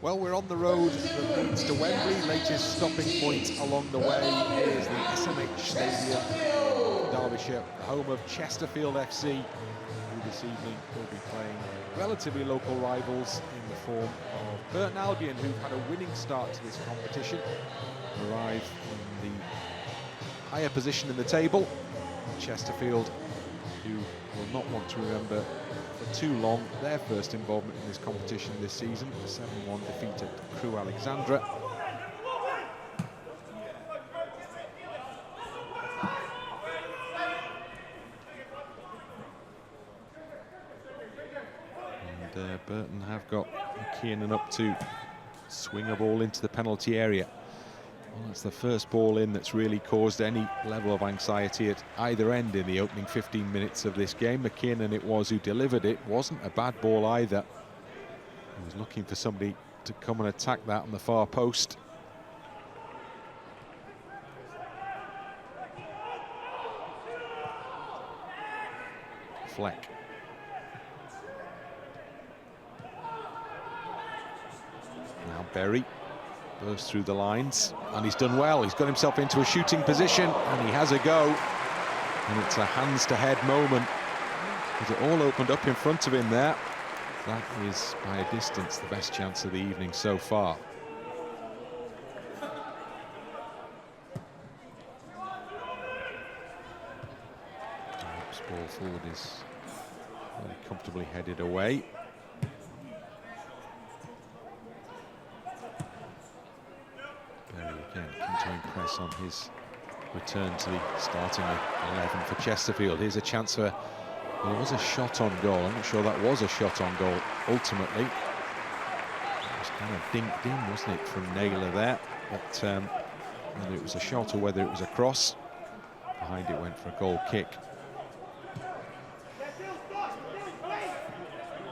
Well, we're on the road that leads to Wembley. Latest stopping point along the way is the SMH Stadium in Derbyshire, home of Chesterfield FC, who this evening will be playing relatively local rivals in the form of Burton Albion, who've had a winning start to this competition, arrive in the higher position in the table. Chesterfield, who will not want to remember for too long their first involvement in this competition this season, a 7-1 defeat at Crewe Alexandra. And Burton have got McKiernan up to swing a ball into the penalty area. Well, that's the first ball in that's really caused any level of anxiety at either end in the opening 15 minutes of this game. McKiernan it was who delivered it. Wasn't a bad ball either. He was looking for somebody to come and attack that on the far post. Fleck. Now Berry. Burst through the lines, and he's done well. He's got himself into a shooting position, and he has a go. And it's a hands-to-head moment, because it all opened up in front of him there. That is, by a distance, the best chance of the evening so far. Perhaps ball forward is very comfortably headed away. Again, keen to impress on his return to the starting 11 for Chesterfield. Here's a chance for, well, it was a shot on goal. I'm not sure that was a shot on goal ultimately. It was kind of dinked in, wasn't it, from Naylor there? But whether it was a shot or whether it was a cross, behind it went for a goal kick.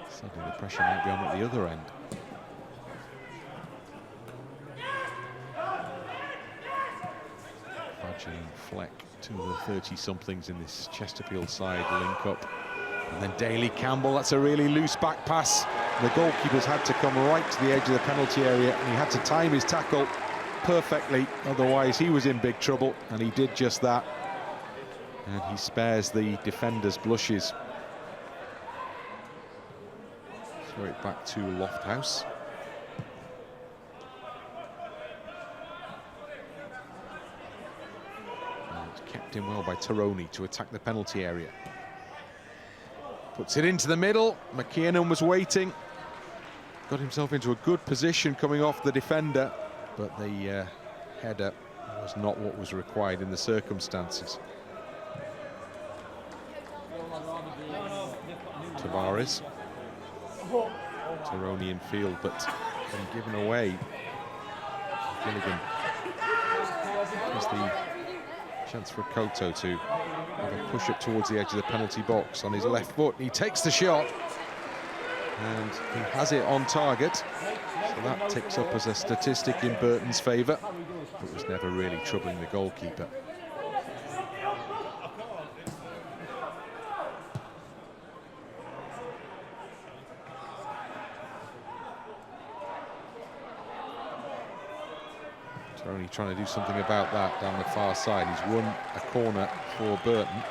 Suddenly the pressure might be on at the other end. And Fleck, two of the 30-somethings in this Chesterfield side link up. And then Daly Campbell, that's a really loose back pass. The goalkeeper's had to come right to the edge of the penalty area, and he had to time his tackle perfectly, otherwise he was in big trouble, and he did just that. And he spares the defender's blushes. Throw it back to Lofthouse. Kept in well by Taroni to attack the penalty area. Puts it into the middle. McKiernan was waiting. Got himself into a good position coming off the defender, but the header was not what was required in the circumstances. Tavares. Taroni in field, but been given away. Gilligan. Just the chance for Koto to have a push up towards the edge of the penalty box on his left foot. He takes the shot, and he has it on target. So that ticks up as a statistic in Burton's favour, but was never really troubling the goalkeeper. Only trying to do something about that down the far side. He's won a corner for Burton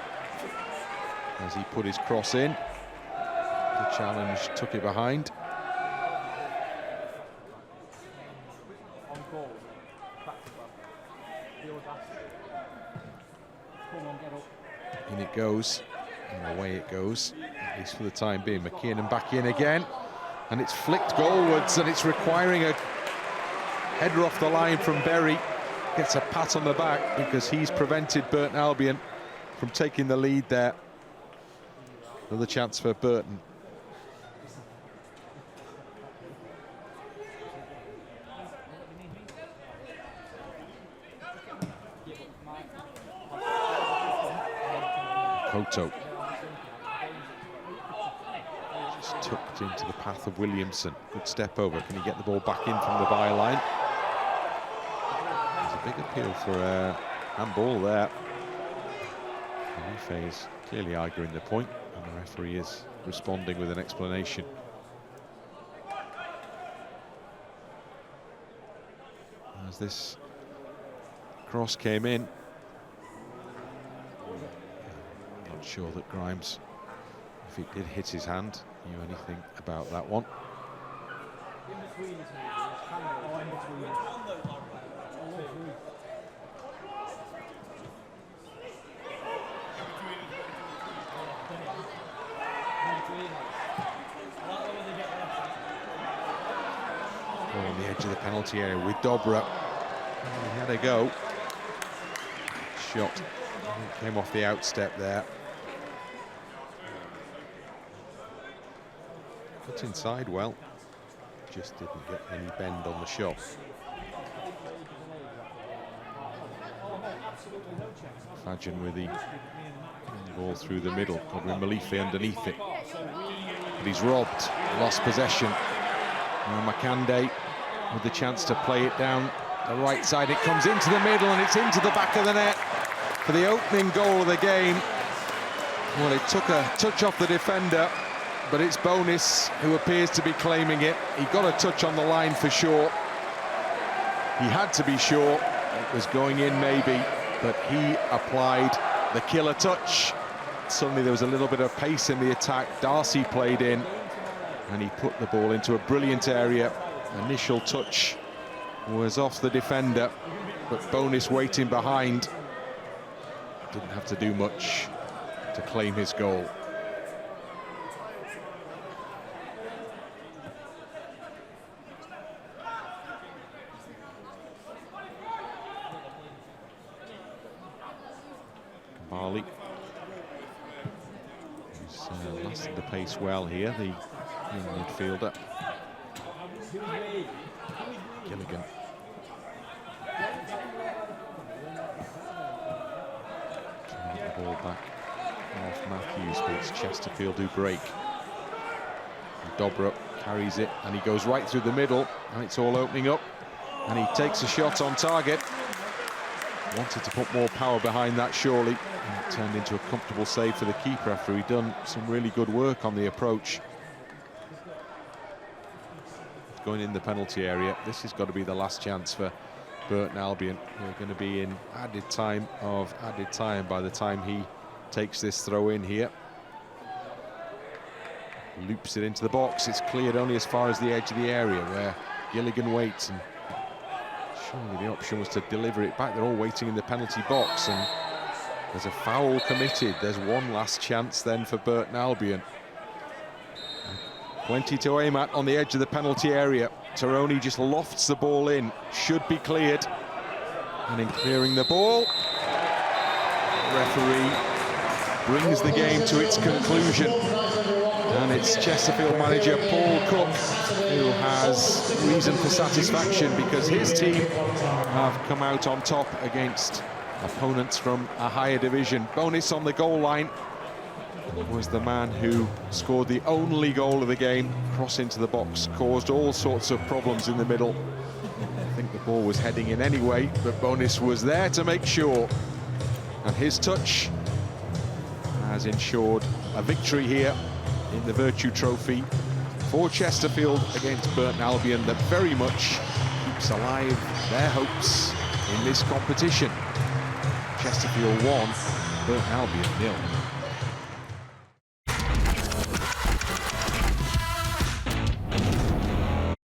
as he put his cross in. The challenge took it behind. In it goes, and away it goes, at least for the time being. McKiernan back in again, and it's flicked goalwards, and it's requiring a header off the line from Berry. Gets a pat on the back because he's prevented Burton Albion from taking the lead there. Another chance for Burton. Koto. Just tucked into the path of Williamson. Good step over. Can he get the ball back in from the byline? Big appeal for a handball there. The is clearly arguing the point, and the referee is responding with an explanation. as this cross came in. Not sure that Grimes, if it did hit his hand, knew anything about that one. On the edge of the penalty area with Dobra. He had a go. Shot came off the outstep there. Cut inside well. Just didn't get any bend on the shot. Fadjan with the ball through the middle. Godwin Malife underneath it. But he's robbed. Lost possession. Now Makande with the chance to play it down the right side. It comes into the middle and it's into the back of the net for the opening goal of the game. Well, it took a touch off the defender, but it's Bonis who appears to be claiming it. He got a touch on the line for sure. He had to be sure it was going in maybe, but he applied the killer touch. Suddenly there was a little bit of pace in the attack. Darcy played in and he put the ball into a brilliant area. Initial touch was off the defender, but Bonis waiting behind didn't have to do much to claim his goal. Bali, who's lasted the pace well here, the young midfielder. Gilligan. Turning the ball back off Matthews, but it's Chesterfield who break. And Dobra carries it, and he goes right through the middle, and it's all opening up. And he takes a shot on target. Wanted to put more power behind that, surely. And it turned into a comfortable save for the keeper after he'd done some really good work on the approach. Going in the penalty area, this has got to be the last chance for Burton Albion. We're going to be in added time by the time he takes this throw in here. Loops it into the box. It's cleared only as far as the edge of the area where Gilligan waits, and surely the option was to deliver it back. They're all waiting in the penalty box, and there's a foul committed. There's one last chance then for Burton Albion. Plenty to aim at on the edge of the penalty area. Taroni just lofts the ball in, should be cleared. And in clearing the ball, the referee brings the game to its conclusion. And it's Chesterfield manager Paul Cook who has reason for satisfaction, because his team have come out on top against opponents from a higher division. Bonis on the goal line was the man who scored the only goal of the game. Cross into the box, caused all sorts of problems in the middle. I think the ball was heading in anyway, but Bonis was there to make sure. And his touch has ensured a victory here in the Vertu Trophy for Chesterfield against Burton Albion that very much keeps alive their hopes in this competition. Chesterfield 1, Burton Albion 0.